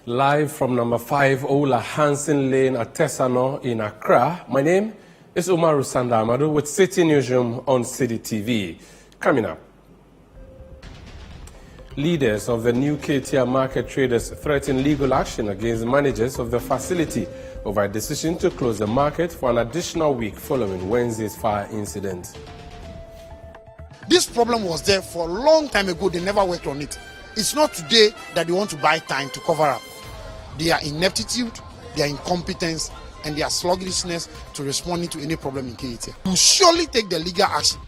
Live from number 5 Ola Hansen Lane at Tesano in Accra, my name is Umaru Sandamadu with Citi Newsroom on Citi TV. Coming up, leaders of the new K-tier market traders threaten legal action against managers of the facility over a decision to close the market for an additional week following Wednesday's fire incident. This problem was there for a long time ago. They never worked on it. It's not today that they want to buy time to cover up. Their ineptitude, their incompetence, and their sluggishness to responding to any problem in K-tier will surely take the legal action.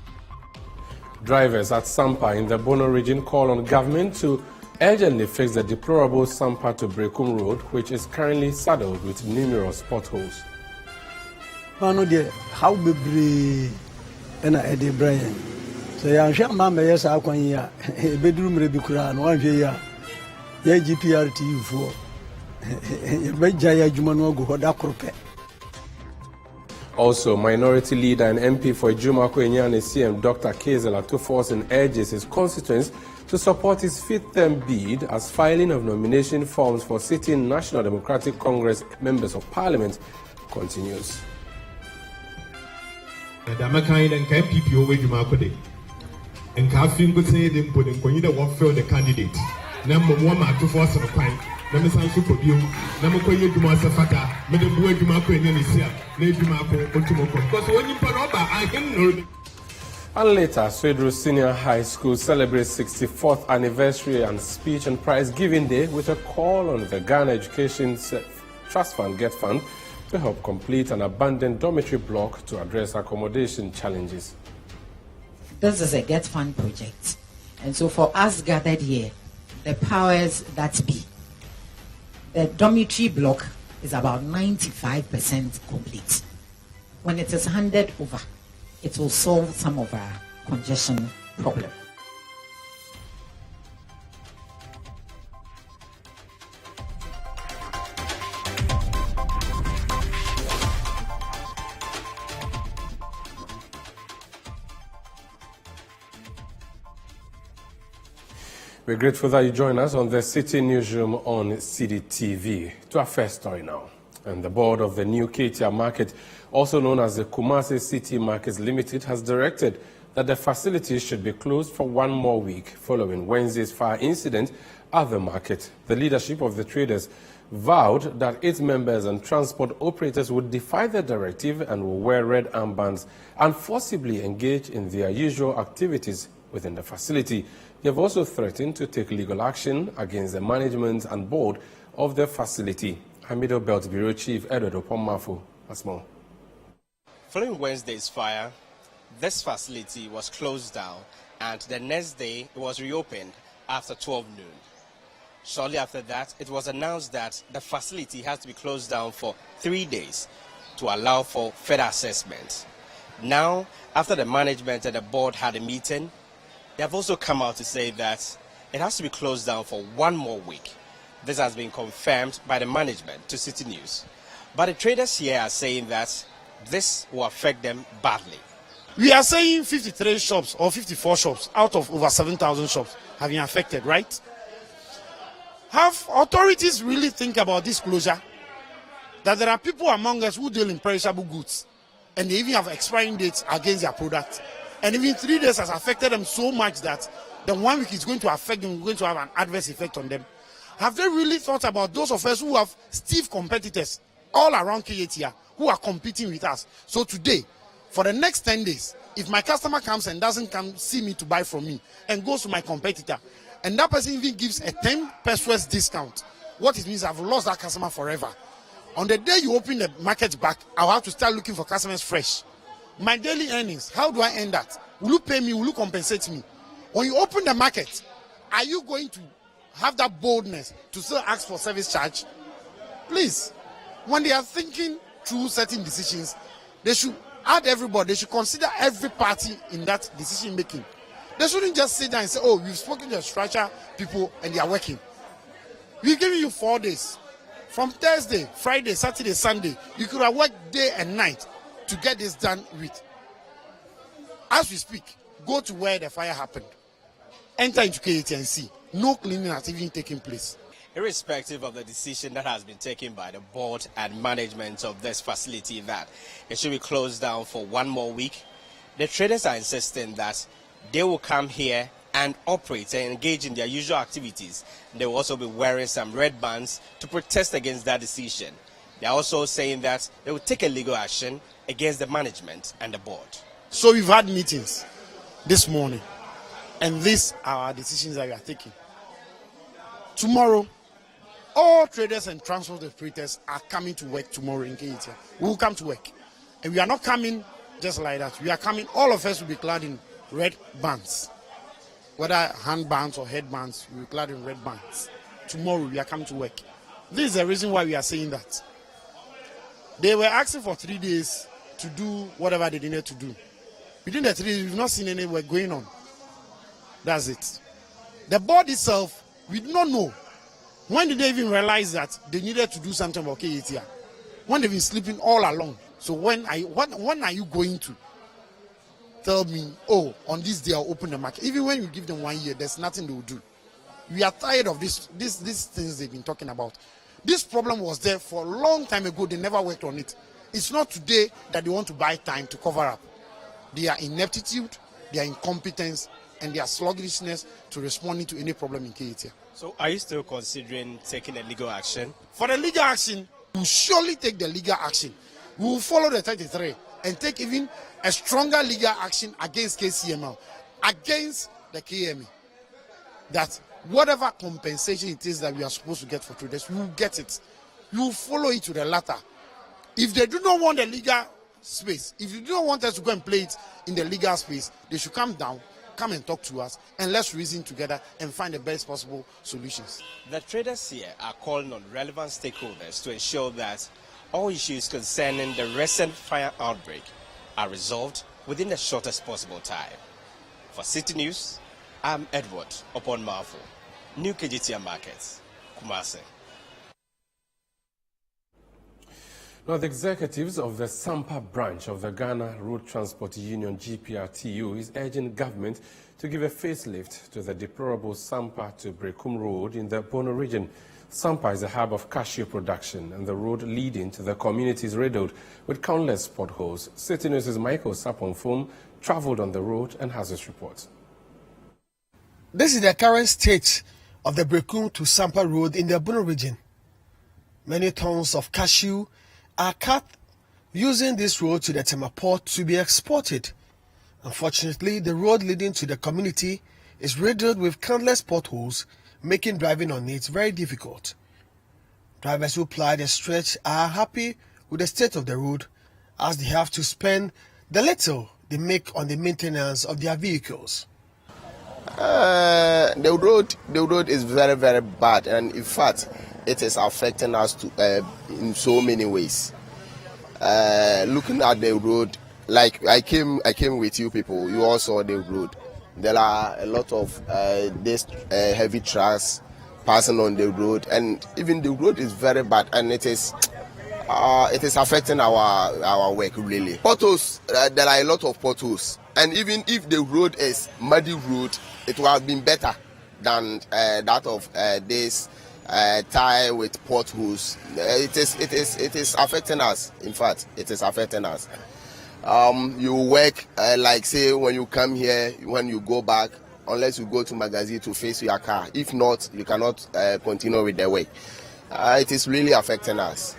Drivers at Sampa in the Bono region call on government to urgently fix the deplorable Sampa to Brekum Road, which is currently saddled with numerous potholes. How be and I Brian. So I shall mamma yes, I can hear a bedroom rebukran 1 year. Ye GPRTU for Jaya Jumanogo Hodakrope. Also, minority leader and MP for Jumako Enyane CM Dr. Kezela Tuforsen urges his constituents to support his fifth-term bid as filing of nomination forms for sitting National Democratic Congress members of Parliament continues. And Caffeine could say them put in Conida what failed the candidate. Number 1 to force of a pint. Number San Super View, number Koya Dumasa Fata, Madame Boy Dumako and Yanisia, Lady Dumako, Otumoko. Because when you put over, I can know. And later, Swedru Senior High School celebrates 64th anniversary and speech and prize giving day with a call on the Ghana Education Trust Fund Get Fund to help complete an abandoned dormitory block to address accommodation challenges. This is a Get Fund project, and so for us gathered here, the powers that be, the dormitory block is about 95% complete. When it is handed over, it will solve some of our congestion problem. We're grateful that you join us on the Citi Newsroom on Citi TV. To our first story now. And the board of the new K-tier market, also known as the Kumasi City Markets Limited, has directed that the facility should be closed for 1 more week following Wednesday's fire incident at the market. The leadership of the traders vowed that its members and transport operators would defy the directive and will wear red armbands and forcibly engage in their usual activities within the facility. They have also threatened to take legal action against the management and board of the facility. Hamido Belt Bureau Chief Edward Opomafu has more. Following Wednesday's fire, this facility was closed down, and the next day it was reopened after 12 noon. Shortly after that, it was announced that the facility has to be closed down for 3 days to allow for further assessment. Now, after the management and the board had a meeting, they have also come out to say that it has to be closed down for 1 more week. This has been confirmed by the management to Citi News. But the traders here are saying that this will affect them badly. We are saying 53 shops or 54 shops out of over 7,000 shops have been affected, right? Have authorities really think about this closure? That there are people among us who deal in perishable goods and they even have expiring dates against their product. And even 3 days has affected them so much that the 1 week is going to affect them, going to have an adverse effect on them. Have they really thought about those of us who have stiff competitors all around K-tier who are competing with us? So today, for the next 10 days, if my customer comes and doesn't come see me to buy from me and goes to my competitor, and that person even gives a 10 pesos discount, what it means I've lost that customer forever. On the day you open the market back, I'll have to start looking for customers fresh. My daily earnings, how do I end that? Will you pay me? Will you compensate me? When you open the market, are you going to have that boldness to still ask for service charge? Please, when they are thinking through certain decisions, they should add everybody. They should consider every party in that decision making. They shouldn't just sit down and say, oh, we've spoken to the structure people and they are working. We're giving you 4 days. From Thursday, Friday, Saturday, Sunday, you could have worked day and night to get this done with. As we speak, go to where the fire happened. Enter into K-tier and see. No cleaning has even taken place. irrespective of the decision that has been taken by the board and management of this facility that it should be closed down for 1 more week, the traders are insisting that they will come here and operate and engage in their usual activities. They will also be wearing some red bands to protest against that decision. They are also saying that they will take a legal action against the management and the board. So we've had meetings this morning, and these are our decisions that we are taking. Tomorrow, all traders and transport operators are coming to work tomorrow in Kenya. We will come to work. And we are not coming just like that. We are coming, all of us will be clad in red bands. Whether hand bands or head bands, we will be clad in red bands. Tomorrow we are coming to work. This is the reason why we are saying that. They were asking for 3 days to do whatever they needed to do. Within the 3 days, we've not seen any work going on. That's it. The board itself, we do not know. When did they even realize that they needed to do something about KATR? When they've been sleeping all along. So when are you going to tell me, oh, on this day I'll open the market? Even when you give them 1 year, there's nothing they will do. We are tired of these things they've been talking about. This problem was there for a long time ago. They never worked on it. It's not today that they want to buy time to cover up. Their ineptitude, their incompetence, and their sluggishness to responding to any problem in KATR. So are you still considering taking a legal action? For the legal action, we will surely take the legal action. We will follow the 33 and take even a stronger legal action against KCML, against the KME. That whatever compensation it is that we are supposed to get for traders, we will get it. We will follow it to the latter. If they do not want the legal space, if you do not want us to go and play it in the legal space, they should come down, come and talk to us, and let's reason together and find the best possible solutions. The traders here are calling on relevant stakeholders to ensure that all issues concerning the recent fire outbreak are resolved within the shortest possible time. For Citi News, I'm Edward Oponmafo, New KGTR Markets, Kumasi. Now, the executives of the Sampa branch of the Ghana Road Transport Union GPRTU is urging government to give a facelift to the deplorable Sampa to Brekum Road in the Bono region. Sampa is a hub of cashew production, and the road leading to the community is riddled with countless potholes. Citi News' Michael Sapon-Fum traveled on the road and has his report. This is the current state of the Brekum to Sampa Road in the Bono region. Many tons of cashew are cut using this road to the Tema port to be exported. Unfortunately, the road leading to the community is riddled with countless potholes, making driving on it very difficult. Drivers who ply the stretch are happy with the state of the road, as they have to spend the little they make on the maintenance of their vehicles. The road is very, very bad, and in fact, it is affecting us in so many ways. Looking at the road, like I came with you people, you all saw the road. There are a lot of these heavy trucks passing on the road, and even the road is very bad, and it is affecting our work really. Potholes, there are a lot of potholes, and even if the road is muddy road, it would have been better than that of this tie with potholes. It is affecting us. In fact, it is affecting us. You work like say when you come here, when you go back, unless you go to magazine to face your car. If not, you cannot continue with the work. It is really affecting us.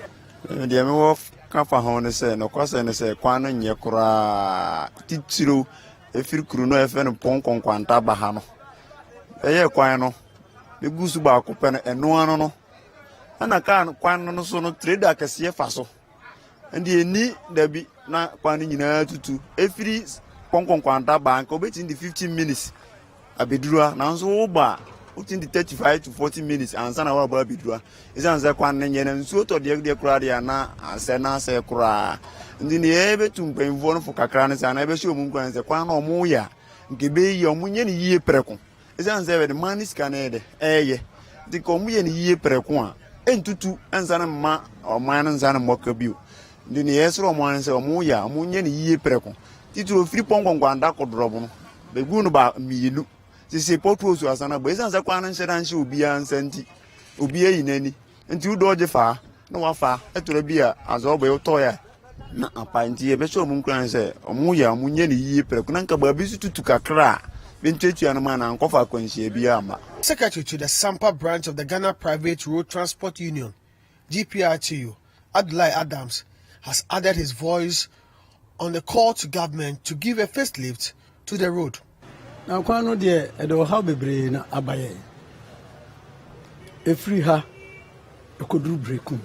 The goose back open and no one no. And I can't quite so no trade like a CFASO. And the need there be not quantity to every Pong Quanta bank obey in the 15 minutes. A bidra now so bar within the 35 to 40 minutes and son of our bidra is answer quan and so to the Cradiana and Sena say cra. And in the able to pay one for Cacranis and ever show Mungo and the Quan or Moya. Give your Munian ye precon. Is answer the man is canade, eh? The communion ye prequan, and tutu and Zanama or man and Zanamacabu. The nearest romance or Moya, Munian ye precon. Titu free pong on Guandaco Drobon. The goon about me look. The support was as an abundance of quan and she will be unsenti. obi ayi nani nti wo doje fa na wafa etoro bi a azobo yo toya na apanti e be so mu nkran se omu ya mu nye ne yie preku na nka ba bi su tutu kakra binchetu anama na nkofa kwanhia bi ama. Secretary to the Sampa branch of the Ghana Private Road Transport Union, GPRTU, Adlai Adams, has added his voice on the call to government to give a facelift to the road. Now, kwano de edo how bebre na abaye. Efri ha ekodru brekum.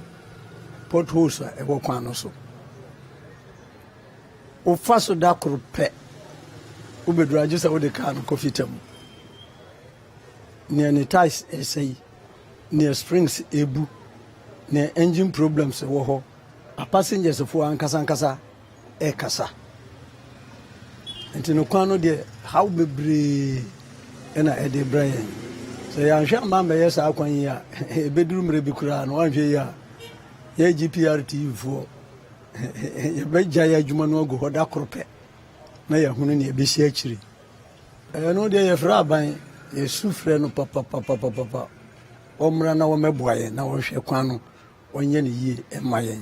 Potholes e wo kwano so. O faso da krope. O bedru ajisa wo de car no kofitam. Near the ties essay, near springs ebu, near engine problems woho, a passengers of one Kasankasa, Kasa. And to no kwano de how be brave and a Eddie Brian. So I'm sure Mamma, yes, I can hear a bedroom rebukura and 1 year. Ye GPRT for a bed jaya Jumanogo or Dakrope. Nay, a Hunani a BCH. I know they have rabbi. Sufre no papa omra na wo meboaye na wo hwe kwano onye ne yie emaye.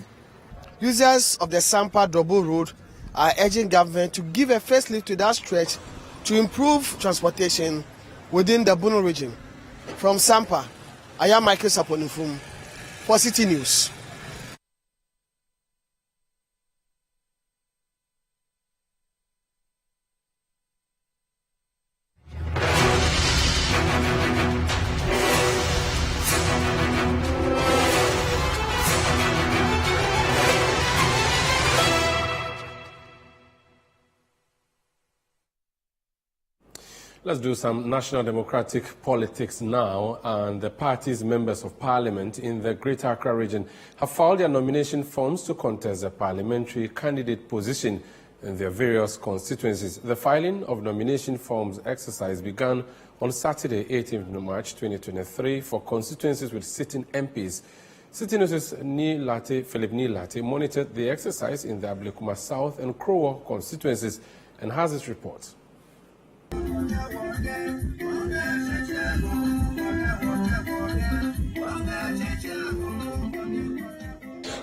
Users of the Sampa double road are urging government to give a facelift to that stretch to improve transportation within the Bono region. From Sampa, I am Michael Saponifum for Citi News. Let's do some national democratic politics now, and the party's members of parliament in the Greater Accra region have filed their nomination forms to contest the parliamentary candidate position in their various constituencies. The filing of nomination forms exercise began on Saturday, 18th March 2023 for constituencies with sitting MPs. Citi News' Philip Nilate monitored the exercise in the Ablekuma South and Krowo constituencies and has his report.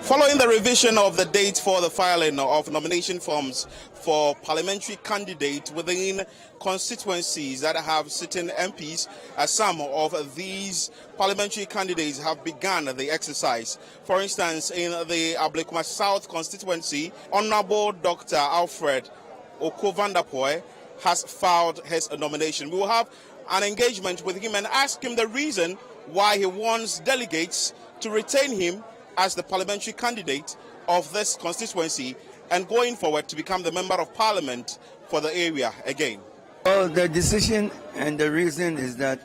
Following the revision of the date for the filing of nomination forms for parliamentary candidates within constituencies that have sitting MPs, some of these parliamentary candidates have begun the exercise. For instance, in the Ablekuma South constituency, Honorable Dr. Alfred Okovandapoy has filed his nomination. We will have an engagement with him and ask him the reason why he wants delegates to retain him as the parliamentary candidate of this constituency and going forward to become the member of parliament for the area again. Well, the decision and the reason is that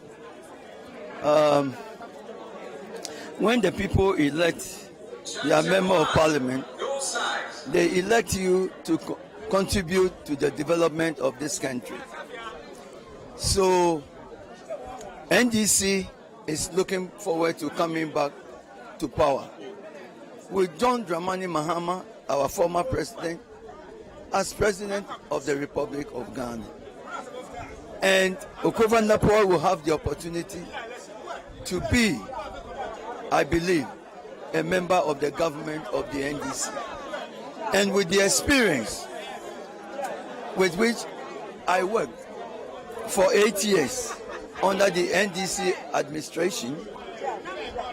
when the people elect their member of parliament, they elect you to contribute to the development of this country. So NDC is looking forward to coming back to power with John Dramani Mahama, our former president, as president of the Republic of Ghana. And Okovandapoy will have the opportunity to be, I believe, a member of the government of the NDC. And with the experience with which I worked for 8 years under the NDC administration,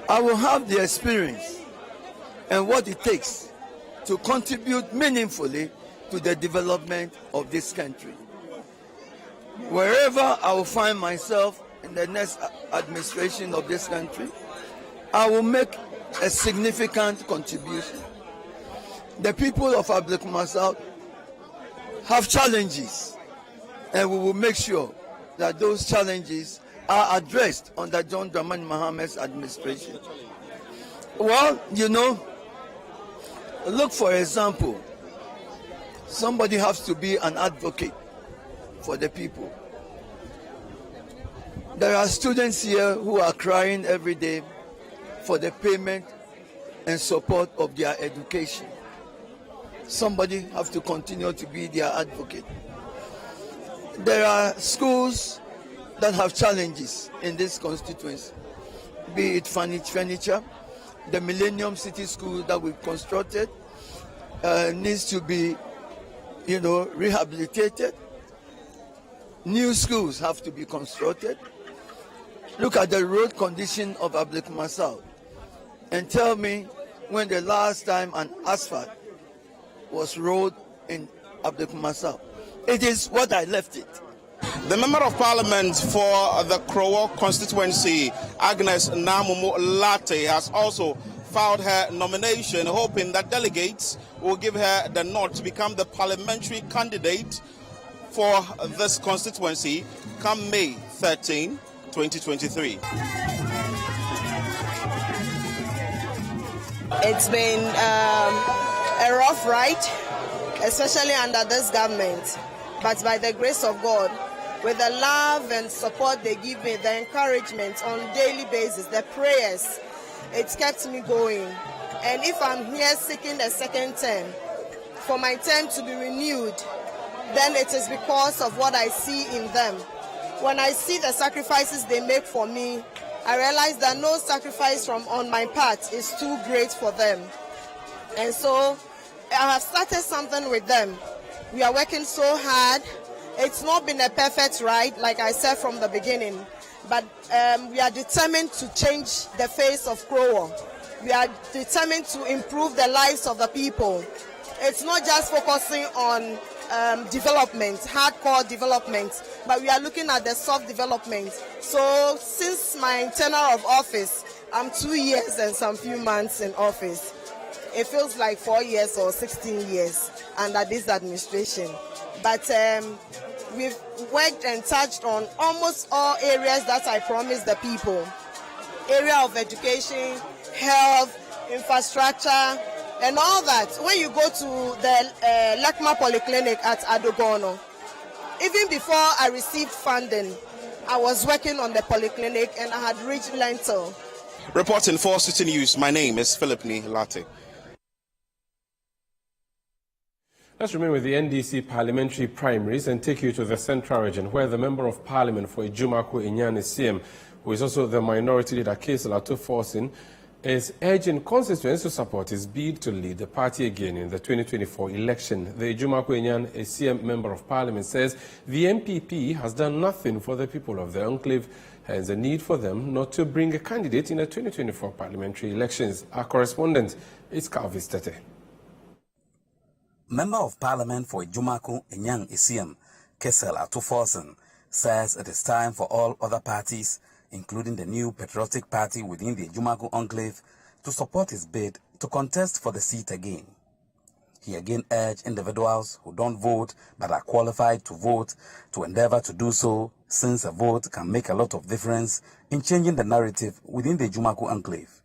I will have the experience and what it takes to contribute meaningfully to the development of this country. Wherever I will find myself in the next administration of this country, I will make a significant contribution. The people of Ablekuma South have challenges, and we will make sure that those challenges are addressed under John Dramani Mahama's administration. Well, you know, look, for example, somebody has to be an advocate for the people. There are students here who are crying every day for the payment and support of their education. Somebody has to continue to be their advocate. There are schools that have challenges in this constituency. be it furniture. The Millennium City School that we constructed needs to be, rehabilitated. New schools have to be constructed. Look at the road condition of Ablekuma and tell me when the last time an asphalt was rolled in Ablekuma. It is what I left it. The Member of Parliament for the Krowo constituency, Agnes Namumu Latte, has also filed her nomination, hoping that delegates will give her the nod to become the parliamentary candidate for this constituency come May 13, 2023. It's been a rough ride, especially under this government. But by the grace of God, with the love and support they give me, the encouragement on a daily basis, the prayers, it's kept me going. And if I'm here seeking a second term, for my term to be renewed, then it is because of what I see in them. When I see the sacrifices they make for me, I realize that no sacrifice on my part is too great for them. And so I have started something with them. We are working so hard. It's not been a perfect ride, like I said from the beginning, but we are determined to change the face of Krowo. We are determined to improve the lives of the people. It's not just focusing on development, hardcore development, but we are looking at the soft development. So since my tenure of office, I'm 2 years and some few months in office. It feels like 4 years or 16 years under this administration. But we've worked and touched on almost all areas that I promised the people. Area of education, health, infrastructure, and all that. When you go to the Lakma Polyclinic at Adogono, even before I received funding, I was working on the polyclinic and I had reached Lentil. Reporting for Citi News, my name is Philip Latte. Let's remain with the NDC parliamentary primaries and take you to the central region, where the Member of Parliament for Ejumako Enyane CM, who is also the minority leader, Kesela Tuforsin, is urging constituents to support his bid to lead the party again in the 2024 election. The Ejumako Enyane CM Member of Parliament says the MPP has done nothing for the people of the enclave, hence the need for them not to bring a candidate in the 2024 parliamentary elections. Our correspondent is Calvis Tete. Member of Parliament for Ejumako Enyane Isiam, Kesela Tuforsin, says it is time for all other parties, including the new patriotic party within the Ejumako enclave, to support his bid to contest for the seat again. He again urged individuals who don't vote but are qualified to vote to endeavor to do so, since a vote can make a lot of difference in changing the narrative within the Ejumako enclave.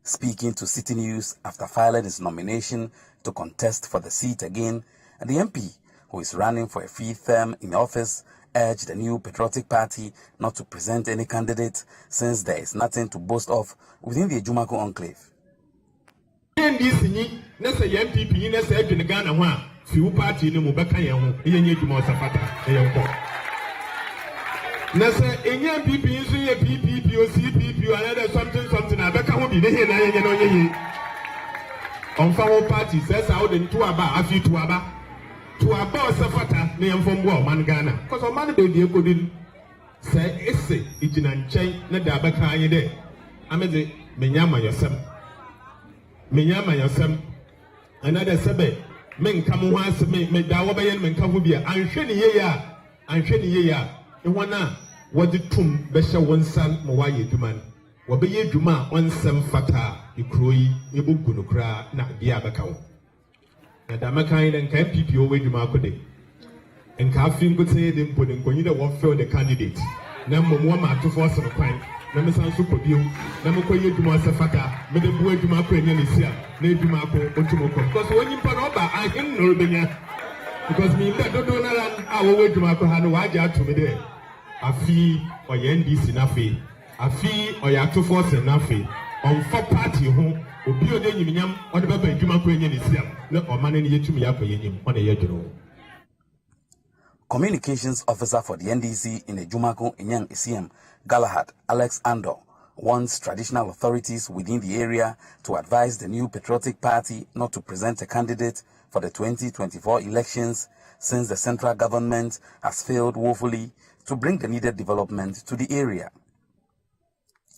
Speaking to Citi News after filing his nomination to contest for the seat again, the MP, who is running for a fifth term in office, urged the new patriotic party not to present any candidate, since there is nothing to boast of within the Ejumako enclave. On our party says out in Tuaba, a few Tuaba, Tuaba Safata, name from Mangana. Because on Monday, they couldn't say, Esse, Ijinan Chain, Nadabaka, Yede. I mean, Menyama yourself. Menyama yourself. Another Sabe, men come once, me Dawabayan, men come here, and Sheni ya, and Sheni ya. In one now, what the tomb, Besha one son, Mawai Duman. Wabeye Juma on some fata, you croy, you bunukra, na diabacao. And Damakai and can PPO way Jumako day. And Kaffin could say them putting Conida Warfare the candidate. Number one to force of a crime. Number San Superview, number Koya Juma Safata, Madame Boy Jumako and Yanisia, Name Jumako, Otumoko. Because when you put over, I didn't know Benya. Because me, that don't know our way Jumako had no idea to me there. A fee or Yendi Sinafi. Afi or Yato Force and Nafi on 4 party home, or Bio de Yimiam, or the Baby Juma Queen in Islam, no or money yet to me up on a year. Communications Officer for the NDC in Ejumako Enyang Isiam, Galahad Alex Andor, wants traditional authorities within the area to advise the new patriotic party not to present a candidate for the 2024 elections, since the central government has failed woefully to bring the needed development to the area.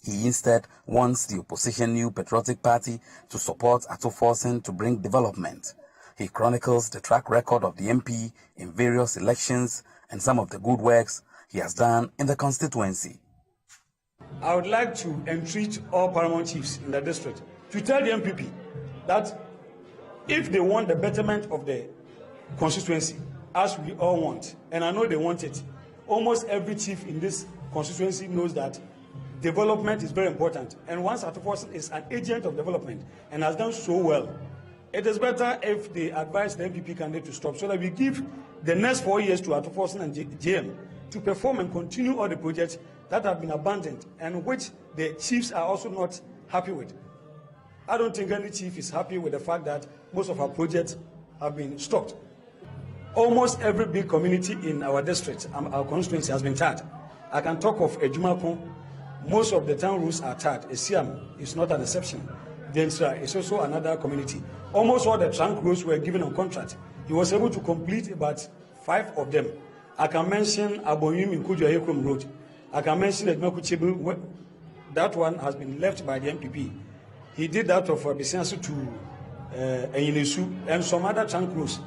He instead wants the opposition New Patriotic Party to support Atto-Forson to bring development. He chronicles the track record of the MP in various elections and some of the good works he has done in the constituency. I would like to entreat all paramount chiefs in the district to tell the MPP that if they want the betterment of the constituency, as we all want, and I know they want it, almost every chief in this constituency knows that development is very important. And once Atto-Forson is an agent of development and has done so well, it is better if they advise the MPP candidate to stop, so that we give the next 4 years to Atto-Forson and JM to perform and continue all the projects that have been abandoned and which the chiefs are also not happy with. I don't think any chief is happy with the fact that most of our projects have been stopped. Almost every big community in our district, our constituency, has been tarred. I can talk of Ejumako. Most of the town roads are tarred. Esiam is not an exception. Densra is also another community. Almost all the trunk roads were given on contract. He was able to complete about 5 of them. I can mention Aboyim in Kujo Ekrom Road. I can mention Edmakuchebu. That one has been left by the MPP. He did that of Bisiansu to Eyinesu and some other trunk roads.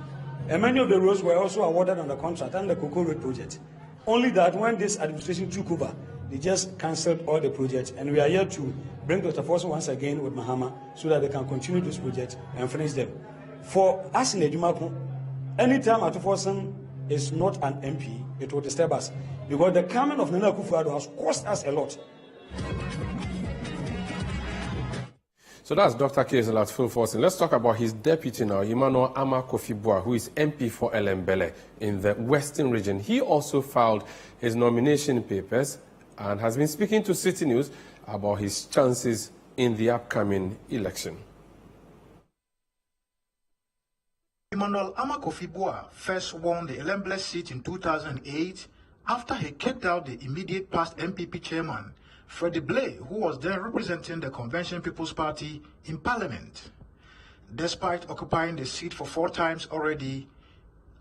And many of the roads were also awarded on the contract and the Cocoa Road project. Only that when this administration took over, they just cancelled all the projects, and we are here to bring Dr. Forson once again with Mahama so that they can continue this project and finish them. For us in Ejumako, anytime Atto-Forson is not an MP, it will disturb us, because the coming of Nana Akufo-Addo has cost us a lot. So that's Dr. Kezelat Phil-Forson. Let's talk about his deputy now, Emmanuel Ama Kofi-Boa, who is MP for Elembele in the Western region. He also filed his nomination papers and has been speaking to Citi News about his chances in the upcoming election. Emmanuel Ama Kofi-Boa first won the Elembele seat in 2008 after he kicked out the immediate past MPP chairman, Freddie Blay, who was then representing the Convention People's Party in Parliament. Despite occupying the seat for 4 times already,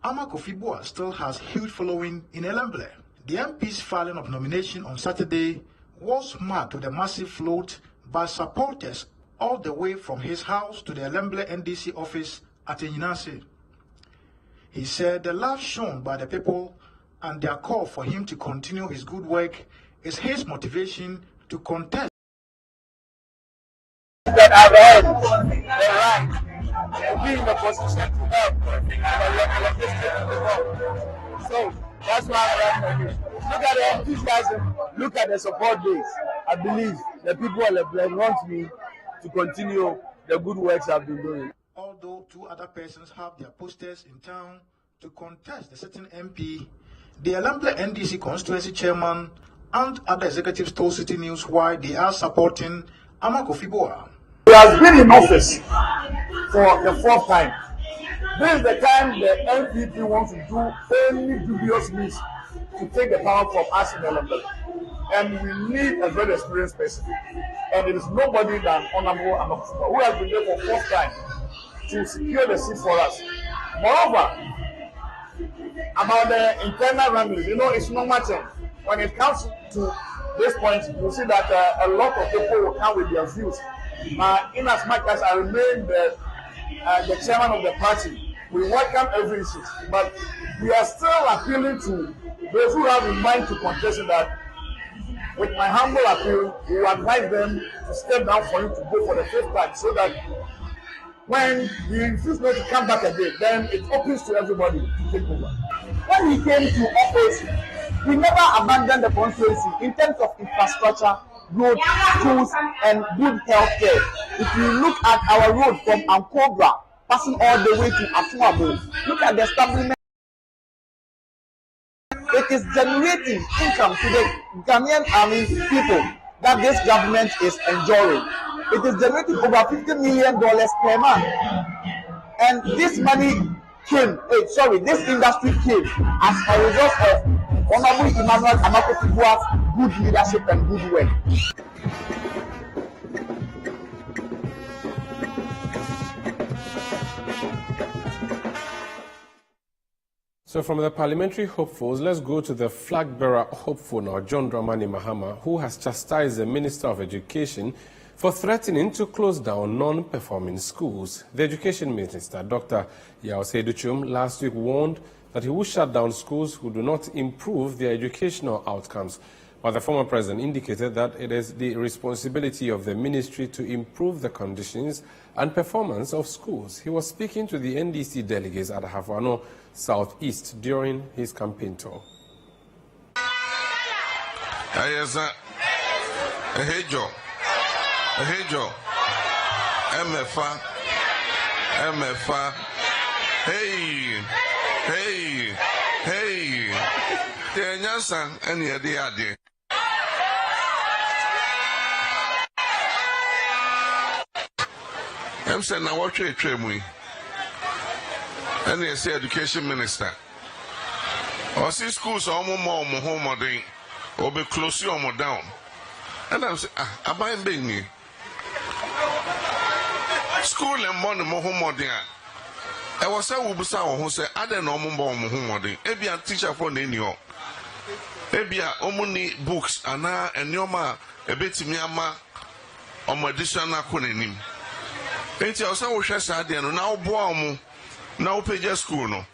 Ama Kofi-Boa still has huge following in Elembele. The MP's filing of nomination on Saturday was marked with a massive float by supporters all the way from his house to the Elembele NDC office at Enyinase. He said the love shown by the people and their call for him to continue his good work is his motivation to contest. That I've earned the right to be in a position to help. So that's why I'm running. Look at the enthusiasm, look at the support base. I believe the people of Elembele want me to continue the good works I've been doing. Although 2 other persons have their posters in town to contest the sitting MP, the Elembele NDC constituency chairman and other executives told Citi News why they are supporting Ama Kofi-Boa. He has been in office for the 4th time. This is the time the NPP wants to do any dubious means to take the power from us in Elembele. And we need a very experienced person. And it is nobody than Honorable Ama Kofi-Boa, who has been there for 4th time to secure the seat for us. Moreover, about the internal ramblings, it's no matter. When it comes to this point, you see that a lot of people will come with their views. In as much as I remain the chairman of the party, we welcome every issue. But we are still appealing to those who have in mind to contest that. With my humble appeal, we will advise them to step down for him to go for the 5th time, so that when he refuses not to come back again, then it opens to everybody to take over. When he came to office, he never abandoned the constituency in terms of infrastructure, road, schools, and good health care. If you look at our road from Ankobra, passing all the way to Afuabo, look at the establishment. It is generating income to the Ghanaian people that this government is enjoying. It is generating over $50 million per month. And this money this industry came as a result of Honorable Emmanuel Amakotibua's good leadership and good work. So from the parliamentary hopefuls, let's go to the flag bearer hopeful now, John Dramani Mahama, who has chastised the Minister of Education for threatening to close down non-performing schools. The Education Minister, Dr. Yagbonwura, last week warned that he will shut down schools who do not improve their educational outcomes. But the former president indicated that it is the responsibility of the ministry to improve the conditions and performance of schools. He was speaking to the NDC delegates at Havano Southeast during his campaign tour. I'm saying now what trade and they say education minister. Or see schools are more home or day or be close or more down. And I'm saying, I'm buying baby. School and money more home or day. I was a Wubusa who said, I don't know more home or day. Maybe a teacher for the New maybe a omuni books and yoma a bit miama or my additional kunim. Ain't you also wish I did now boom. Now pay just school no.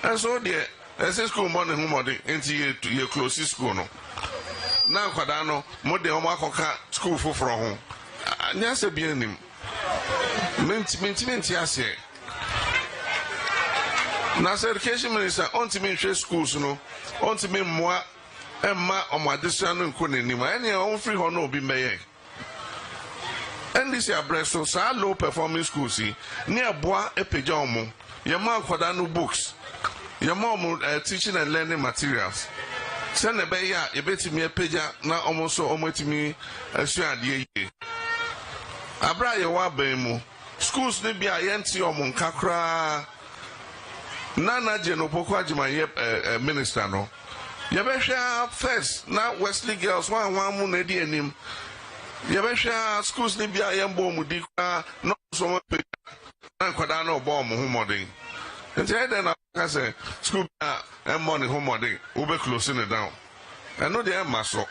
And so dear, let's say school money who money into your closest school no. Now Quadano, more de Omacoca school for from home. Nyasa be him. Mint yes. Now education minister on to me schools no, on to me moi Emma or my discernment and couldn't any own free honor be mayor. And this year breast so low performing schools near Bois Epijomo. Your mom Quadano books, your mom teaching and learning materials. Send a bear, you bet me a pager, now almost so almost me as you are dear. Abra your wabemo, schools need be a yanti or Moncacra Nana Genopokwaji, my minister. No, you better first, now Wesley girls, one moon a dear name. You better schools need be a young bomb with not so much. Quadano bomb home day. And then I say, school and money home day, we'll be closing it down. I know they are muscle.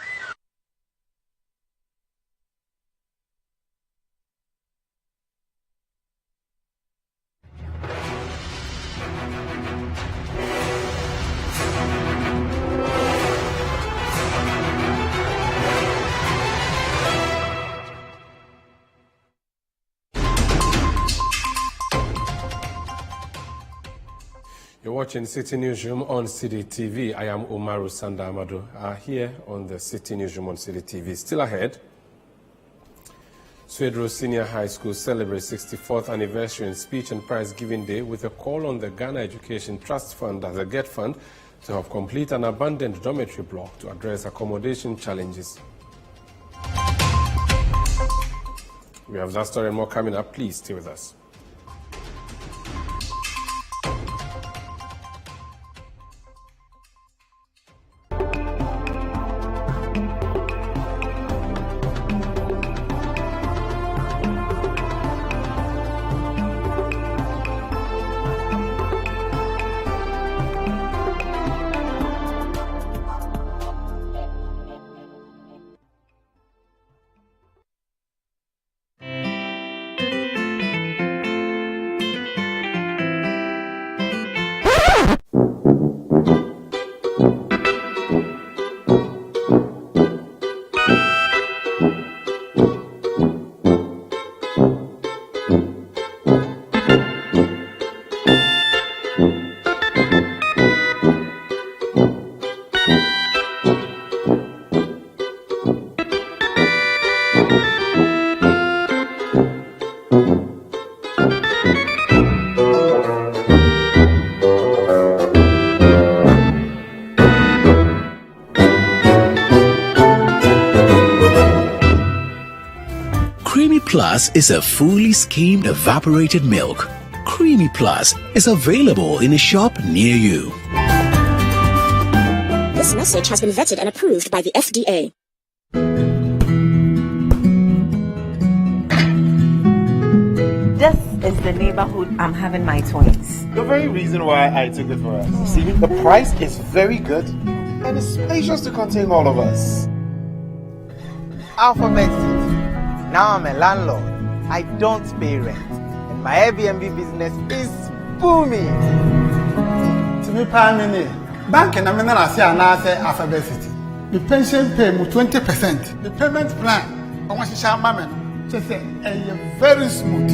You're watching Citi Newsroom on Citi TV. I am Umaru Sanda Amadu, here on the Citi Newsroom on Citi TV. Still ahead, Swedru Senior High School celebrates 64th anniversary and speech and prize giving day with a call on the Ghana Education Trust Fund as a GET fund to help complete an abandoned dormitory block to address accommodation challenges. We have that story and more coming up. Please stay with us. Creamy Plus is a fully skimmed evaporated milk, Creamy Plus is available in a shop near you. This message has been vetted and approved by the FDA. This is the neighborhood I'm having my twins. The very reason why I took it for us. See, the price is very good and it's spacious to contain all of us. Alphabet City. Now I'm a landlord. I don't pay rent. And my Airbnb business is booming. To me, bank and I'm not saying Alphabet City. The pension pay me 20%. The payment plan, I want to share my just say very smooth.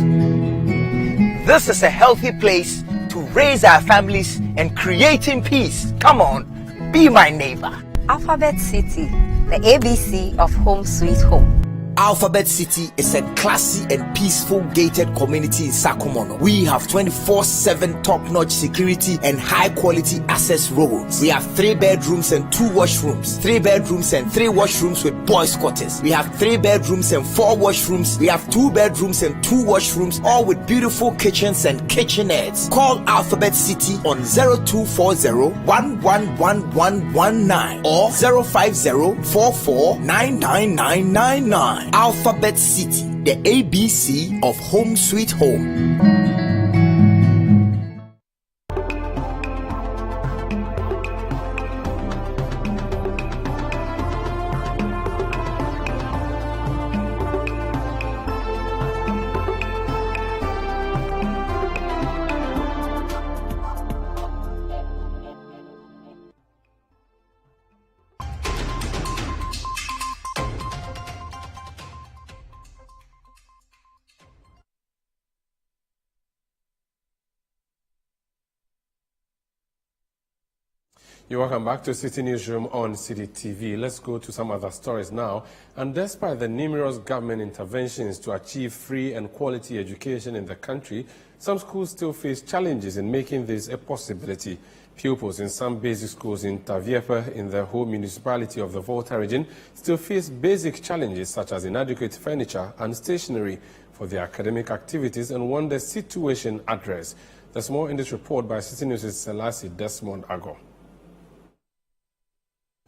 This is a healthy place to raise our families and creating peace. Come on, be my neighbor. Alphabet City, the ABC of Home Sweet Home. Alphabet City is a classy and peaceful gated community in Sakumono. We have 24/7 top-notch security and high-quality access roads. We have 3 bedrooms and 2 washrooms, 3 bedrooms and 3 washrooms with boys' quarters. We have 3 bedrooms and 4 washrooms. We have 2 bedrooms and 2 washrooms, all with beautiful kitchens and kitchenettes. Call Alphabet City on 0240-111119 or 050-44-99999. Alphabet City, the ABC of Home Sweet Home. You're welcome back to Citi Newsroom on Citi TV. Let's go to some other stories now. And despite the numerous government interventions to achieve free and quality education in the country, some schools still face challenges in making this a possibility. Pupils in some basic schools in Taviepa in the whole municipality of the Volta region still face basic challenges such as inadequate furniture and stationery for their academic activities and want the situation addressed. There's more in this report by Citi News' Selassie Desmond Ago.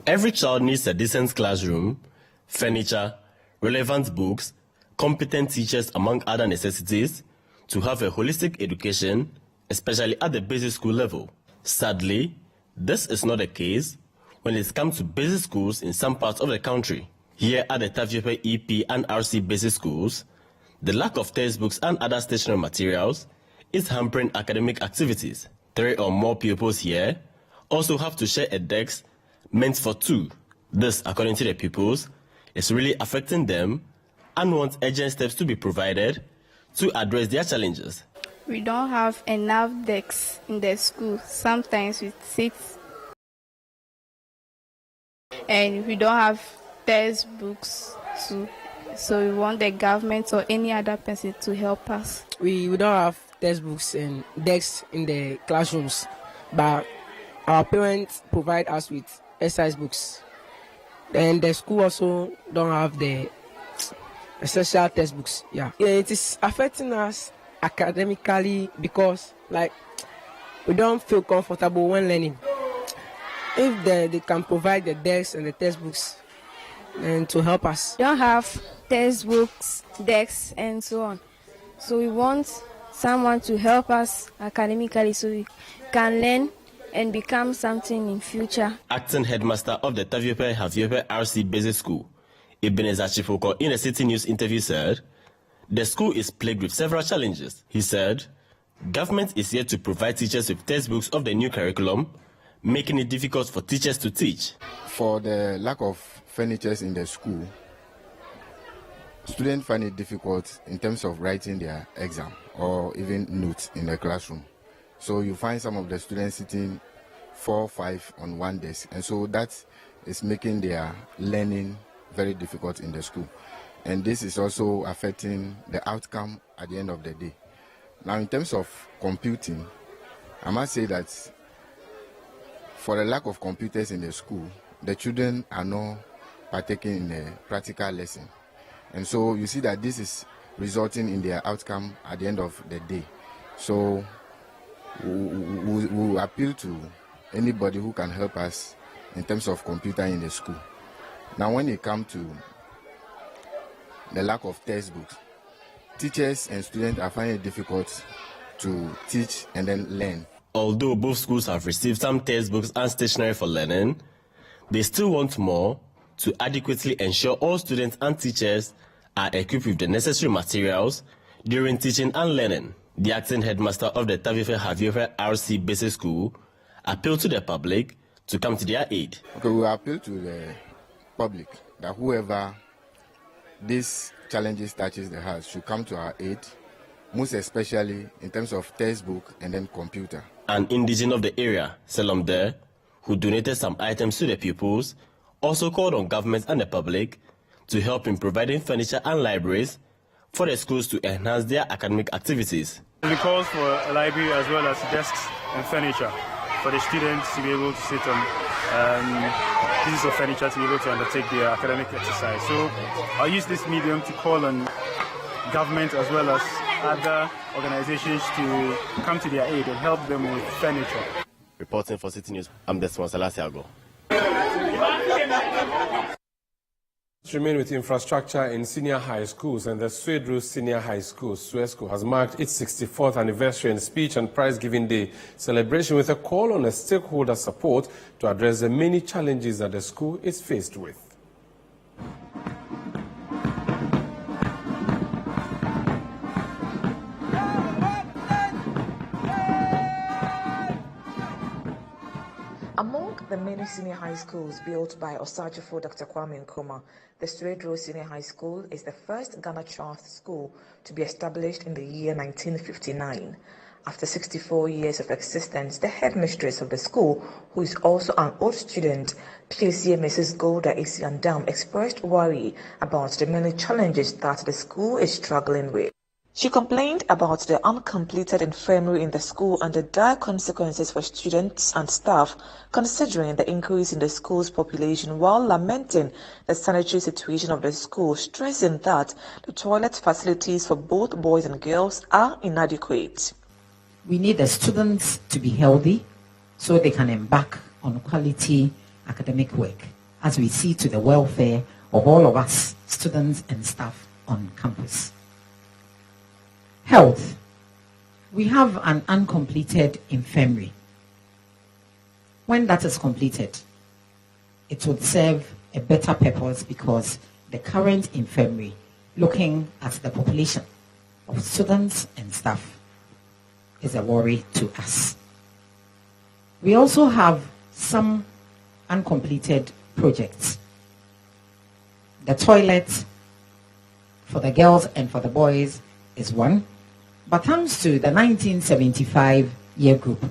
Every child needs a decent classroom, furniture, relevant books, competent teachers, among other necessities, to have a holistic education, especially at the basic school level. Sadly, this is not the case when it comes to basic schools in some parts of the country. Here at the Taviepa EP and RC basic schools, the lack of textbooks and other stationery materials is hampering academic activities. 3 or more pupils here also have to share a desk meant for 2. This, according to the pupils, is really affecting them and want urgent steps to be provided to address their challenges. We don't have enough desks in the school. Sometimes we sit and we don't have textbooks too. So we want the government or any other person to help us. We don't have textbooks and desks in the classrooms, but our parents provide us with exercise books. And the school also don't have the essential textbooks. Yeah, it is affecting us academically because we don't feel comfortable when learning. If they can provide the desks and the textbooks and to help us. We don't have textbooks, desks, and so on. So we want someone to help us academically so we can learn and become something in future. Acting headmaster of the Taviepa RC Basic School, Ebenezer Chifoko, in a Citi News interview said, the school is plagued with several challenges. He said, government is yet to provide teachers with textbooks of the new curriculum, making it difficult for teachers to teach. For the lack of furniture in the school, students find it difficult in terms of writing their exam or even notes in the classroom. So you find some of the students sitting 4 or 5 on one desk, and so that is making their learning very difficult in the school. And this is also affecting the outcome at the end of the day. Now, in terms of computing, I must say that for the lack of computers in the school, the children are not partaking in a practical lesson. And so you see that this is resulting in their outcome at the end of the day. So we appeal to anybody who can help us in terms of computer in the school. Now, when it comes to the lack of textbooks, teachers and students are finding it difficult to teach and then learn. Although both schools have received some textbooks and stationery for learning, they still want more to adequately ensure all students and teachers are equipped with the necessary materials during teaching and learning. The acting headmaster of the Tavife Haviefe RC Basic School appealed to the public to come to their aid. Okay, we appeal to the public that whoever these challenges touches the house should come to our aid, most especially in terms of textbook and then computer. An indigene of the area, Selom There, who donated some items to the pupils, also called on government and the public to help in providing furniture and libraries for the schools to enhance their academic activities. We call for a library as well as desks and furniture for the students to be able to sit on pieces of furniture to be able to undertake their academic exercise. So I'll use this medium to call on government as well as other organizations to come to their aid and help them with furniture. Reporting for Citi News, I'm Desmond Salasiago. Remain with infrastructure in senior high schools, and the Swedru Senior High School, Swedru, has marked its 64th anniversary and speech and prize-giving day celebration with a call on a stakeholder support to address the many challenges that the school is faced with. Among the many senior high schools built by Osajifo Dr. Kwame Nkrumah, the Swedru Senior High School is the first Ghana Trust school to be established in the year 1959. After 64 years of existence, the headmistress of the school, who is also an old student, PCA Mrs. Golda Isiandam, expressed worry about the many challenges that the school is struggling with. She complained about the uncompleted infirmary in the school and the dire consequences for students and staff, considering the increase in the school's population, while lamenting the sanitary situation of the school, stressing that the toilet facilities for both boys and girls are inadequate. We need the students to be healthy so they can embark on quality academic work, as we see to the welfare of all of us, students and staff on campus. Health. We have an uncompleted infirmary. When that is completed, it would serve a better purpose, because the current infirmary, looking at the population of students and staff, is a worry to us. We also have some uncompleted projects. The toilet for the girls and for the boys is one. But thanks to the 1975 year group,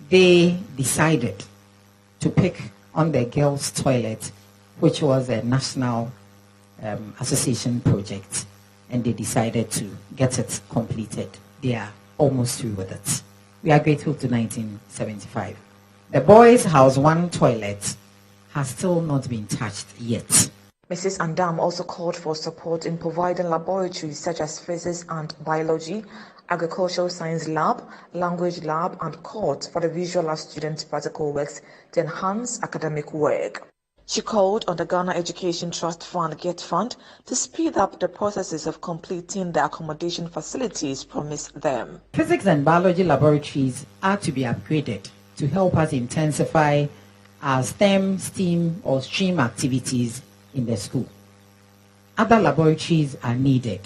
they decided to pick on the girls' toilet, which was a national association project, and they decided to get it completed. They are almost through with it. We are grateful to 1975. The boys' house one toilet has still not been touched yet. Mrs. Andam also called for support in providing laboratories such as physics and biology, agricultural science lab, language lab, and court for the visual arts students' practical works to enhance academic work. She called on the Ghana Education Trust Fund (GET Fund) to speed up the processes of completing the accommodation facilities promised them. Physics and biology laboratories are to be upgraded to help us intensify our STEM, STEAM, or STREAM activities in the school. Other laboratories are needed.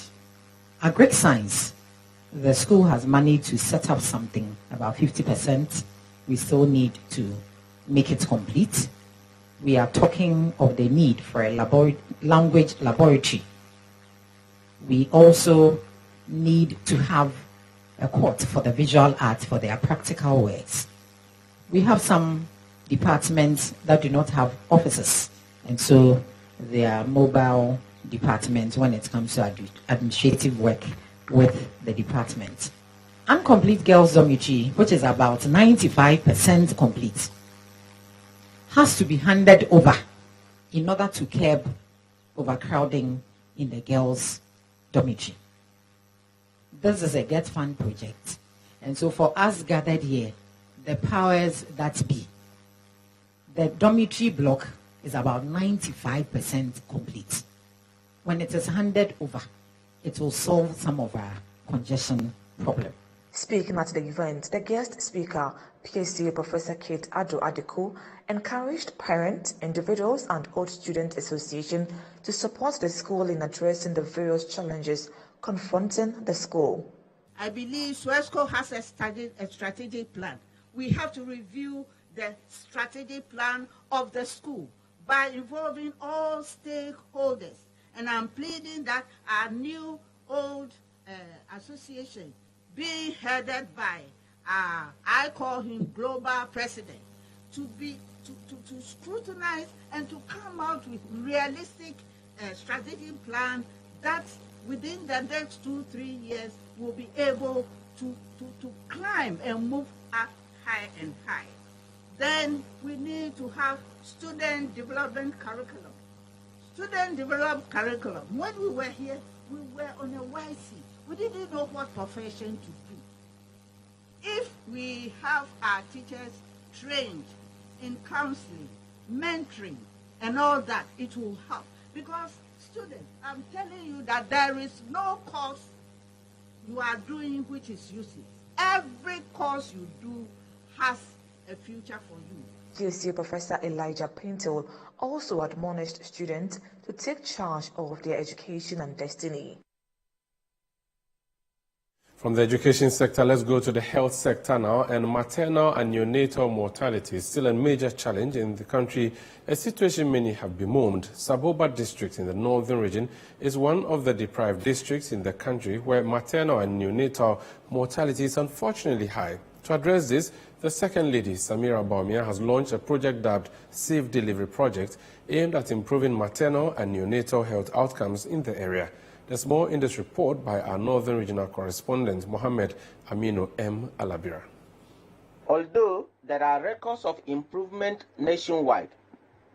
Agric science, the school has managed to set up something, about 50%. We still need to make it complete. We are talking of the need for a language laboratory. We also need to have a court for the visual arts for their practical works. We have some departments that do not have offices, and so they are mobile departments when it comes to administrative work with the department. Incomplete girls' dormitory, which is about 95% complete, has to be handed over in order to curb overcrowding in the girls' dormitory. This is a Get Fund project. And so for us gathered here, the powers that be, the dormitory block is about 95% complete. When it is handed over, it will solve some of our congestion problem. Speaking at the event, the guest speaker, PhD Professor Kate Ado-Adeko, encouraged parents, individuals and Old Student Association to support the school in addressing the various challenges confronting the school. I believe Swedru has a strategic plan. We have to review the strategic plan of the school by involving all stakeholders. And I'm pleading that our new old association being headed by, I call him global president, to scrutinize and to come out with realistic strategic plan that within the next 2-3 years will be able to climb and move up high and high. Then we need to have student development curriculum. Student development curriculum. When we were here, we were on a YC. We didn't know what profession to do. If we have our teachers trained in counseling, mentoring, and all that, it will help. Because students, I'm telling you that there is no course you are doing which is useless. Every course you do has a future for you. GSU Professor Elijah Pinto also admonished students to take charge of their education and destiny. From the education sector, let's go to the health sector now. And maternal and neonatal mortality is still a major challenge in the country, a situation many have bemoaned. Saboba district in the northern region is one of the deprived districts in the country where maternal and neonatal mortality is unfortunately high. To address this, the Second Lady, Samira Baumia, has launched a project dubbed Safe Delivery Project aimed at improving maternal and neonatal health outcomes in the area. There's more in this report by our Northern Regional Correspondent, Mohammed Aminu M. Alabira. Although there are records of improvement nationwide,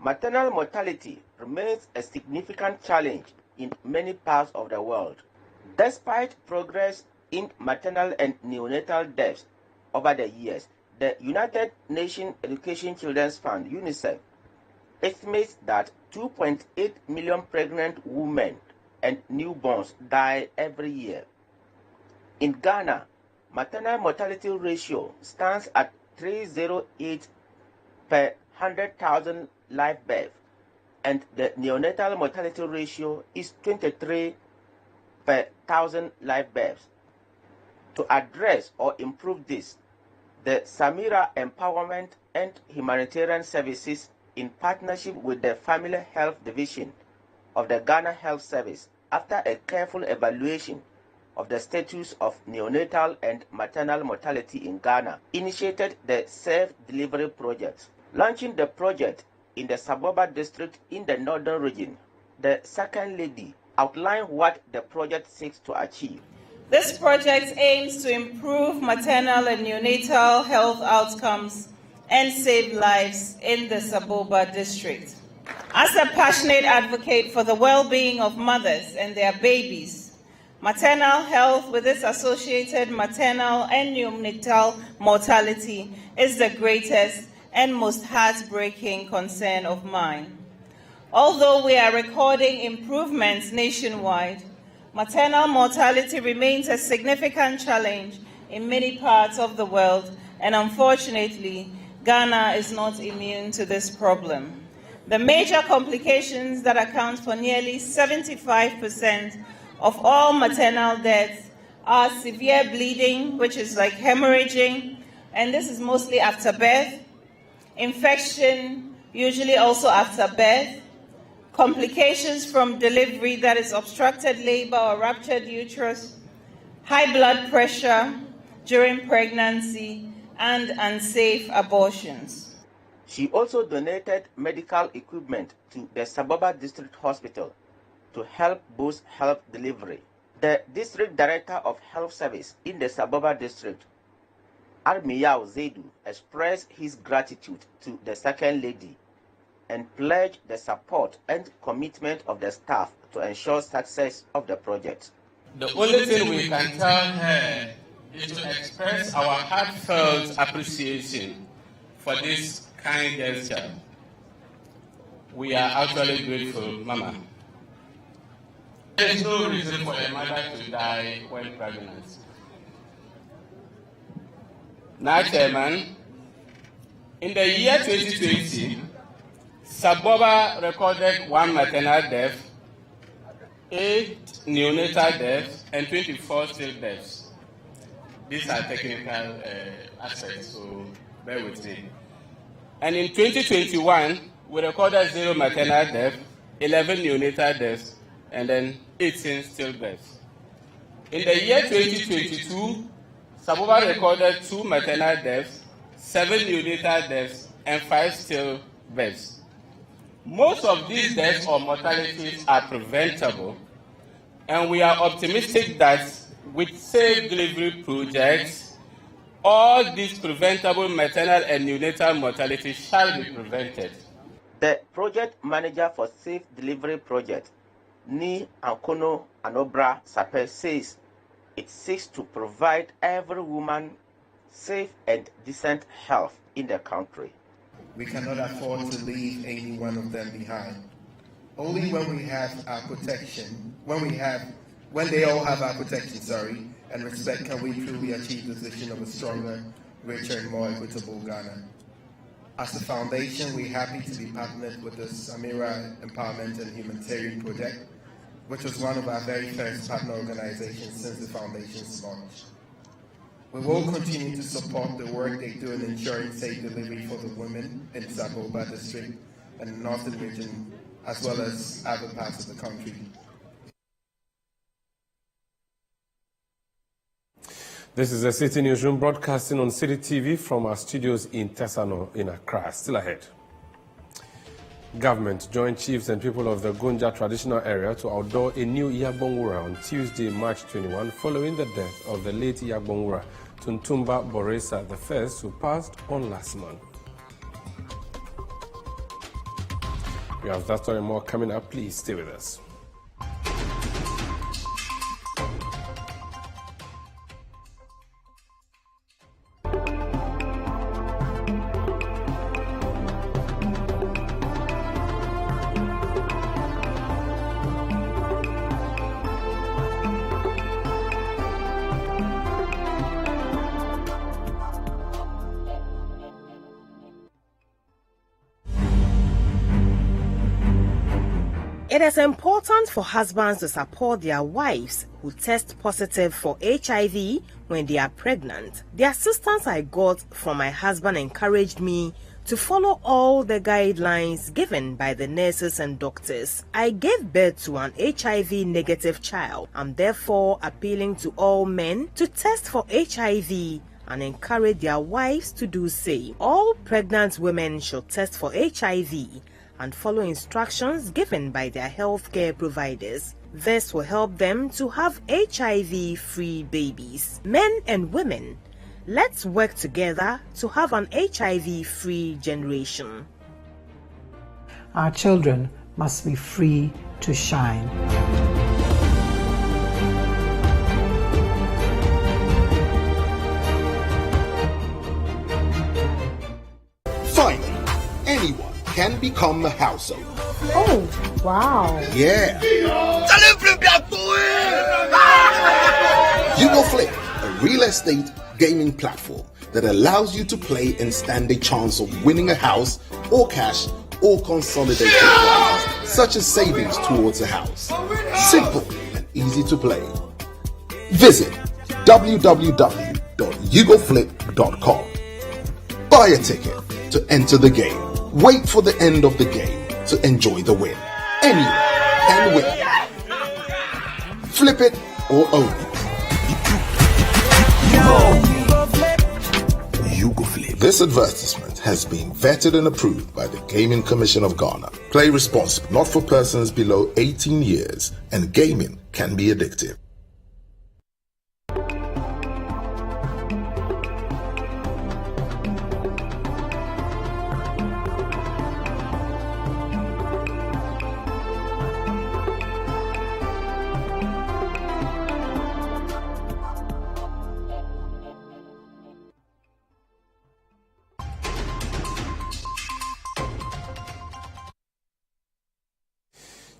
maternal mortality remains a significant challenge in many parts of the world. Despite progress in maternal and neonatal deaths over the years, the United Nations Education Children's Fund, UNICEF, estimates that 2.8 million pregnant women and newborns die every year. In Ghana, maternal mortality ratio stands at 308 per 100,000 live births, and the neonatal mortality ratio is 23 per 1,000 live births. To address or improve this, the Samira Empowerment and Humanitarian Services, in partnership with the Family Health Division of the Ghana Health Service, after a careful evaluation of the status of neonatal and maternal mortality in Ghana, initiated the Safe Delivery Project. Launching the project in the Saboba district in the northern region, the Second Lady outlined what the project seeks to achieve. This project aims to improve maternal and neonatal health outcomes and save lives in the Saboba district. As a passionate advocate for the well-being of mothers and their babies, maternal health with its associated maternal and neonatal mortality is the greatest and most heartbreaking concern of mine. Although we are recording improvements nationwide, maternal mortality remains a significant challenge in many parts of the world, and unfortunately, Ghana is not immune to this problem. The major complications that account for nearly 75% of all maternal deaths are severe bleeding, which is like hemorrhaging, and this is mostly after birth, infection, usually also after birth, complications from delivery, that is obstructed labor or ruptured uterus, high blood pressure during pregnancy, and unsafe abortions. She also donated medical equipment to the Saboba District Hospital to help boost health delivery. The District Director of Health Service in the Saboba District, Armiyao Zedu, expressed his gratitude to the Second Lady and pledged the support and commitment of the staff to ensure success of the project. The only thing we can tell her is to express our heartfelt appreciation for this kind gesture. We are actually grateful, Mama. There is no reason for a mother to die when pregnant. Now, Chairman, in the year 2020, Saboba recorded 1 maternal death, 8 neonatal deaths, and 24 still deaths. These are technical aspects, so bear with me. And in 2021, we recorded 0 maternal deaths, 11 neonatal deaths, and then 18 stillbirths. In the year 2022, Saboba recorded 2 maternal deaths, 7 neonatal deaths, and 5 stillbirths. Most of these deaths or mortalities are preventable, and we are optimistic that with safe delivery projects, all these preventable maternal and neonatal mortality shall be prevented. The project manager for Safe Delivery Project, Ni Ankono Anobra Sape, says it seeks to provide every woman safe and decent health in the country. We cannot afford to leave any one of them behind. Only when we have our protection, when they all have our protection, and respect, can we truly achieve the vision of a stronger, richer, and more equitable Ghana. As a foundation, we're happy to be partnered with the Samira Empowerment and Humanitarian Project, which was one of our very first partner organizations since the foundation's launch. We will continue to support the work they do in ensuring safe delivery for the women in Saboba district and the northern region, as well as other parts of the country. This is the Citi Newsroom broadcasting on Citi TV from our studios in Tesano in Accra. Still ahead. Government joined chiefs and people of the Gunja traditional area to outdoor a new Yagbonwura on Tuesday, March 21, following the death of the late Yagbonwura Tuntumba Boresa I, who passed on last month. We have that story and more coming up. Please stay with us. It is important for husbands to support their wives who test positive for HIV when they are pregnant. The assistance I got from my husband encouraged me to follow all the guidelines given by the nurses and doctors. I gave birth to an HIV-negative child. I'm therefore appealing to all men to test for HIV and encourage their wives to do same. All pregnant women should test for HIV and follow instructions given by their healthcare providers. This will help them to have HIV-free babies. Men and women, let's work together to have an HIV-free generation. Our children must be free to shine. Finally, anyone can become a house owner. Oh, wow. Yeah. You Go Flip, a real estate gaming platform that allows you to play and stand a chance of winning a house or cash or consolidated prizes, such as savings towards a house. Simple and easy to play. Visit www.yougoflip.com. Buy a ticket to enter the game. Wait for the end of the game to enjoy the win. Anyone can win. Flip it or own it. You Go Flip. This advertisement has been vetted and approved by the Gaming Commission of Ghana. Play responsibly, not for persons below 18 years, and gaming can be addictive.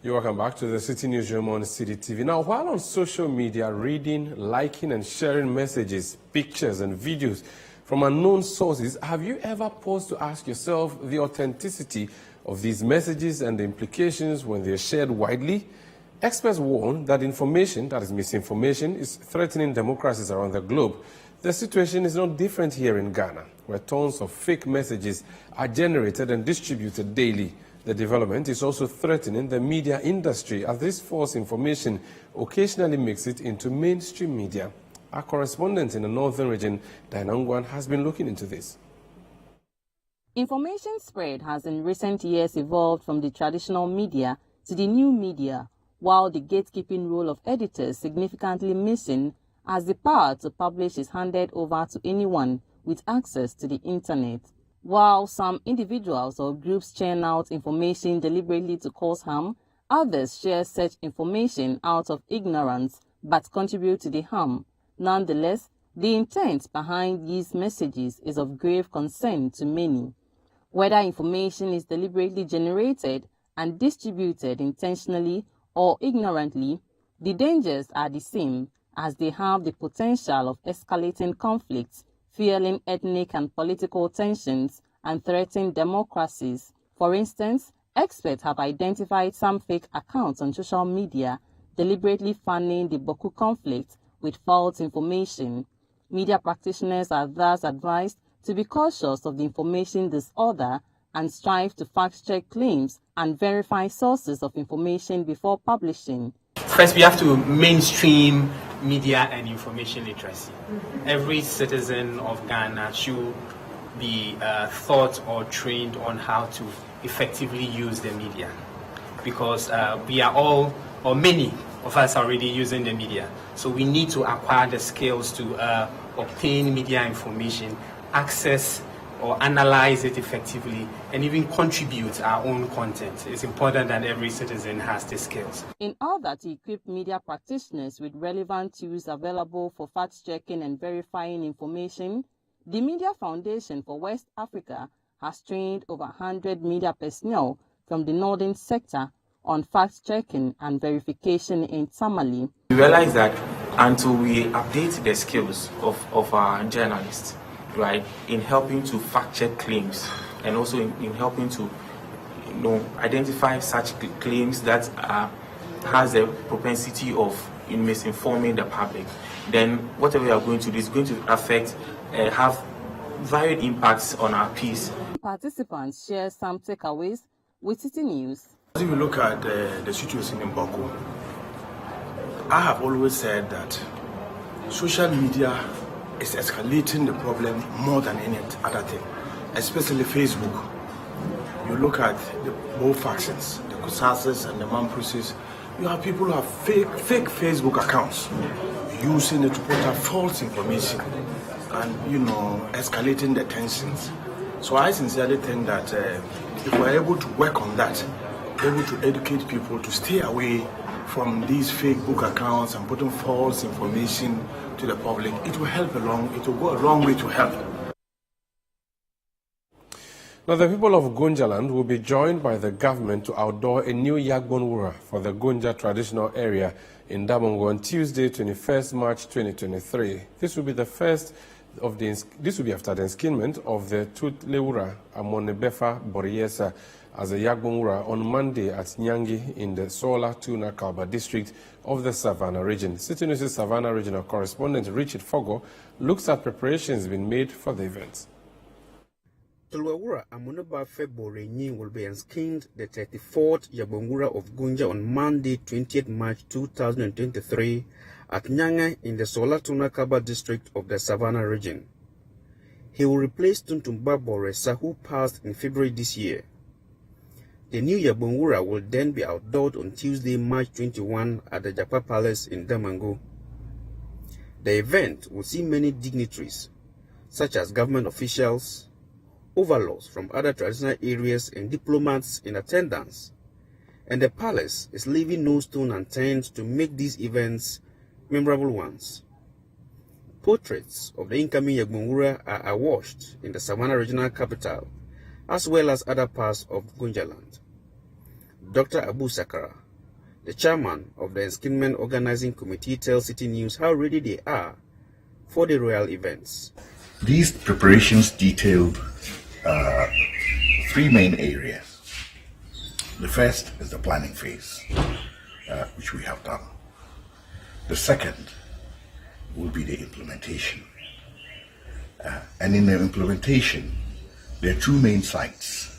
You're welcome back to the Citi Newsroom on Citi TV. Now, while on social media, reading, liking and sharing messages, pictures and videos from unknown sources, have you ever paused to ask yourself the authenticity of these messages and the implications when they are shared widely? Experts warn that information, that is misinformation, is threatening democracies around the globe. The situation is not different here in Ghana, where tons of fake messages are generated and distributed daily. The development is also threatening the media industry as this false information occasionally makes it into mainstream media. Our correspondent in the northern region, Inauguration, has been looking into this. Information spread has in recent years evolved from the traditional media to the new media, while the gatekeeping role of editors significantly missing as the power to publish is handed over to anyone with access to the internet. While some individuals or groups churn out information deliberately to cause harm, others share such information out of ignorance but contribute to the harm. Nonetheless, the intent behind these messages is of grave concern to many. Whether information is deliberately generated and distributed intentionally or ignorantly, the dangers are the same, as they have the potential of escalating conflicts, fueling ethnic and political tensions, and threatening democracies. For instance, experts have identified some fake accounts on social media, deliberately fanning the Boko conflict with false information. Media practitioners are thus advised to be cautious of the information disorder and strive to fact-check claims and verify sources of information before publishing. First, we have to mainstream media and information literacy. Every citizen of Ghana should be taught or trained on how to effectively use the media, because we are all, or many of us, are already using the media. So we need to acquire the skills to obtain media information, access or analyze it effectively, and even contribute our own content. It's important that every citizen has the skills. In order to equip media practitioners with relevant tools available for fact-checking and verifying information, the Media Foundation for West Africa has trained over 100 media personnel from the northern sector on fact-checking and verification in Tamale. We realize that until we update the skills of our journalists, right, in helping to fact-check claims and also in helping to identify such claims that has a propensity of misinforming the public, then whatever we are going to do is going to affect, have varied impacts on our peace. Participants share some takeaways with Citi News. As we look at the situation in Boko, I have always said that social media is escalating the problem more than any other thing, especially Facebook. You look at both factions, the Kusasas and the Mampuses, you have people who have fake Facebook accounts using it to put out false information and, escalating the tensions. So I sincerely think that if we're able to work on that, able to educate people to stay away from these Facebook accounts and putting false information to the public, it will go a long way to help. Now, the people of Gunjaland will be joined by the government to outdoor a new Yagbonwura for the Gunja traditional area in Damongo on Tuesday, 21st March 2023. This will be after the enskinment of the Tutlewura Amonebefa Boriesa as a Yagbonwura on Monday at Nyangi in the Sola Tuna Kalba district of the Savannah region. Citi News' Savannah regional correspondent Richard Fogo looks at preparations being made for the event. Tulwawura Amoneba February will be enskinned the 34th Yagbonwura of Gunja on Monday, 20th March 2023 at Nyanga in the Sola Tuna Kalba district of the Savannah region. He will replace Tuntumba Boresa, who passed in February this year. The new Yagbonwura will then be outdoored on Tuesday, March 21 at the Japa Palace in Damongo. The event will see many dignitaries, such as government officials, overlords from other traditional areas and diplomats in attendance, and the palace is leaving no stone unturned to make these events memorable ones. Portraits of the incoming Yagbonwura are awashed in the Savannah regional capital, as well as other parts of Gunjaland. Dr. Abu Sakara, The chairman of the Enskinment Organizing Committee tells City News how ready they are for the royal events. These preparations detailed three main areas. The first is the planning phase, which we have done. The second will be the implementation. And in the implementation, there are two main sites.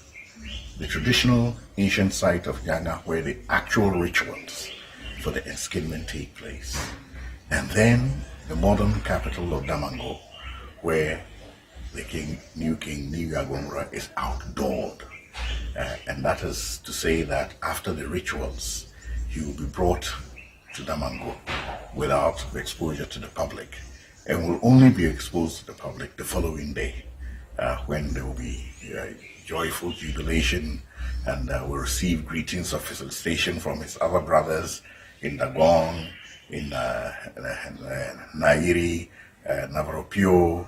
The traditional ancient site of Yanga, where the actual rituals for the enskinment take place. And then the modern capital of Damango, where the new king Yagbonwura is outdoored. And that is to say that after the rituals, he will be brought to Damango without exposure to the public, and will only be exposed to the public the following day, when there will be joyful jubilation, and will receive greetings of felicitation from his other brothers in Dagong, in Nairi, Navaropio,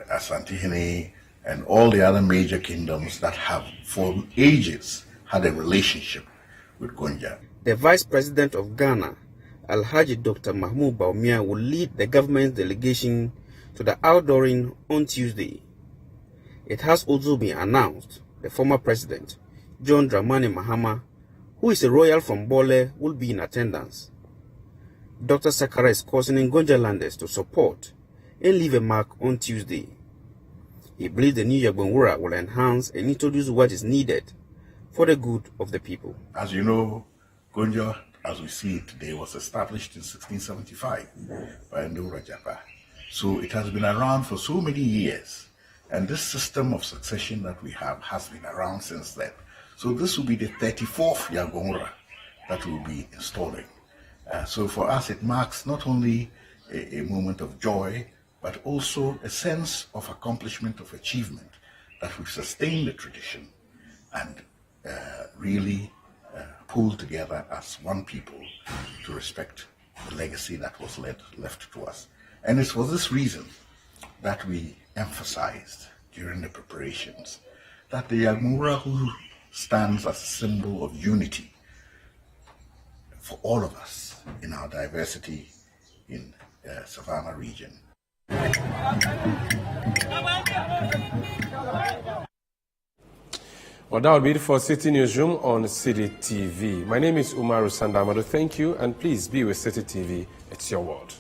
Asantehene, and all the other major kingdoms that have for ages had a relationship with Gonja. The Vice President of Ghana, Alhaji Dr. Mahmoud Baumia, will lead the government's delegation to the outdooring on Tuesday. It has also been announced the former president, John Dramani Mahama, who is a royal from Bole, will be in attendance. Dr. Sakara is cautioning Gonjalanders to support and leave a mark on Tuesday. He believes the new Yagbonwura will enhance and introduce what is needed for the good of the people. As you know, Gonja, as we see it today, was established in 1675 by Ndura Japa. So it has been around for so many years. And this system of succession that we have has been around since then. So this will be the 34th Yagbonwura that we'll be installing. So for us, it marks not only a moment of joy, but also a sense of accomplishment, of achievement, that we've sustained the tradition and really pulled together as one people to respect the legacy that was left to us. And it's for this reason that we emphasized during the preparations that the Yagbonwura, who stands as a symbol of unity for all of us in our diversity in Savannah region. Well, that would be it for Citi Newsroom on Citi TV. My name is Umaru Sandamado. Thank you, and please be with Citi TV. It's your world.